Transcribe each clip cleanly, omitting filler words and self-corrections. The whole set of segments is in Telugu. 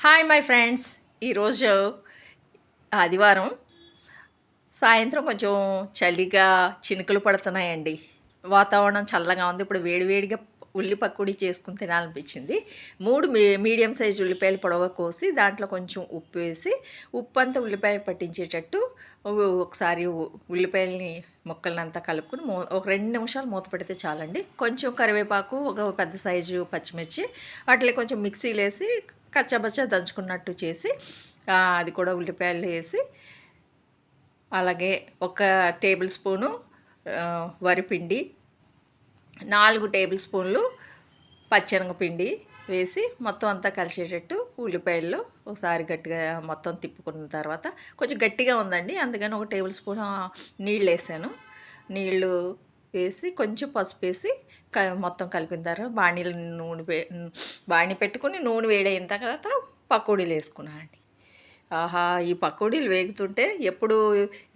Hi my friends. ఈరోజు ఆదివారం సాయంత్రం కొంచెం చలిగా చినుకులు పడుతున్నాయండి. వాతావరణం చల్లగా ఉంది. ఇప్పుడు వేడివేడిగా ఉల్లి పకోడీ చేసుకుని తినాలనిపించింది. 3 మీడియం సైజ్ ఉల్లిపాయలు పొడవుగా కోసి దాంట్లో కొంచెం ఉప్పు వేసి ఉప్పు అంతా ఉల్లిపాయ పట్టించేటట్టు ఒకసారి ఉల్లిపాయలని ముక్కలనంతా కలుపుకొని ఒక 2 నిమిషాలు మూత పెడితే చాలండి. కొంచెం కరివేపాకు, ఒక పెద్ద సైజు పచ్చిమిర్చి వాటిని కొంచెం మిక్సీలో వేసి కచ్చాబచ్చా దంచుకున్నట్టు చేసి అది కూడా ఉల్లిపాయలు వేసి, అలాగే ఒక టేబుల్ స్పూను వరిపిండి, 4 టేబుల్ స్పూన్లు పచ్చెనగపిండి వేసి మొత్తం అంతా కలిసేటట్టు ఉల్లిపాయల్లో ఒకసారి గట్టిగా మొత్తం తిప్పుకున్న తర్వాత కొంచెం గట్టిగా ఉందండి, అందుకని ఒక టేబుల్ స్పూన్ నీళ్ళు వేసాను. నీళ్ళు వేసి కొంచెం పసుపు వేసి మొత్తం కలిపిన తర్వాత బాణీ పెట్టుకుని నూనె వేడైన తర్వాత పకోడీలు వేసుకున్నానండి. ఆహా, ఈ పకోడీలు వేగుతుంటే ఎప్పుడు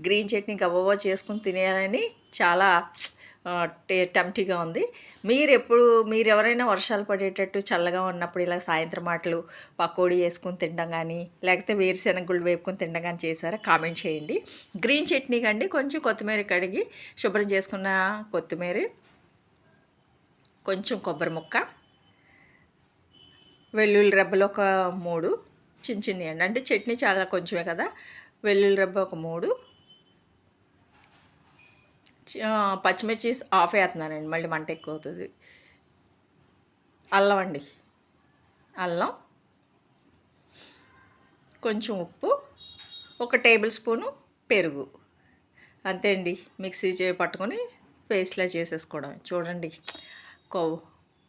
గ్రీన్ చట్నీ గబగబా చేసుకుని తినేయాలని చాలా టెంప్టీగా ఉంది. మీరు ఎవరైనా వర్షాలు పడేటట్టు చల్లగా ఉన్నప్పుడు ఇలా సాయంత్రం మాటలు పకోడీ వేసుకుని తినడం కానీ, లేకపోతే వేరుశెనగ గుళ్ళు వేపుకొని తినడం కానీ చేశారా? కామెంట్ చేయండి. గ్రీన్ చట్నీ కండి కొంచెం కొత్తిమీర కడిగి శుభ్రం చేసుకున్న కొత్తిమీర, కొంచెం కొబ్బరి ముక్క, వెల్లుల్లి రెబ్బలు ఒక 3 చిన్న చిన్నవి అండి, అంటే చట్నీ చాలా కొంచెమే కదా. వెల్లుల్లి రెబ్బ ఒక 3, పచ్చిమిర్చి ఆఫ్ వేస్తున్నానండి, మళ్ళీ మంట ఎక్కువ అవుతుంది. అల్లం అండి, అల్లం, కొంచెం ఉప్పు, ఒక టేబుల్ స్పూను పెరుగు, అంతే అండి. మిక్సీ పట్టుకొని పేస్ట్లా చేసేసుకోవడం. చూడండి,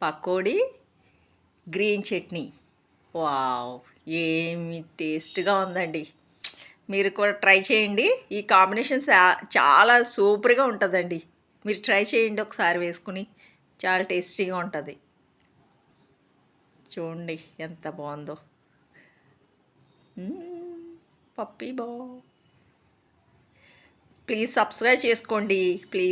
పకోడీ గ్రీన్ చట్నీ, వావ్, ఏమి టేస్ట్గా ఉందండి. మీరు కూడా ట్రై చేయండి. ఈ కాంబినేషన్ చాలా సూపర్గా ఉంటుందండి. మీరు ట్రై చేయండి ఒకసారి వేసుకుని, చాలా టేస్టీగా ఉంటుంది. చూడండి ఎంత బాగుందో. పప్పీ బా, ప్లీజ్ సబ్స్క్రైబ్ చేసుకోండి ప్లీజ్.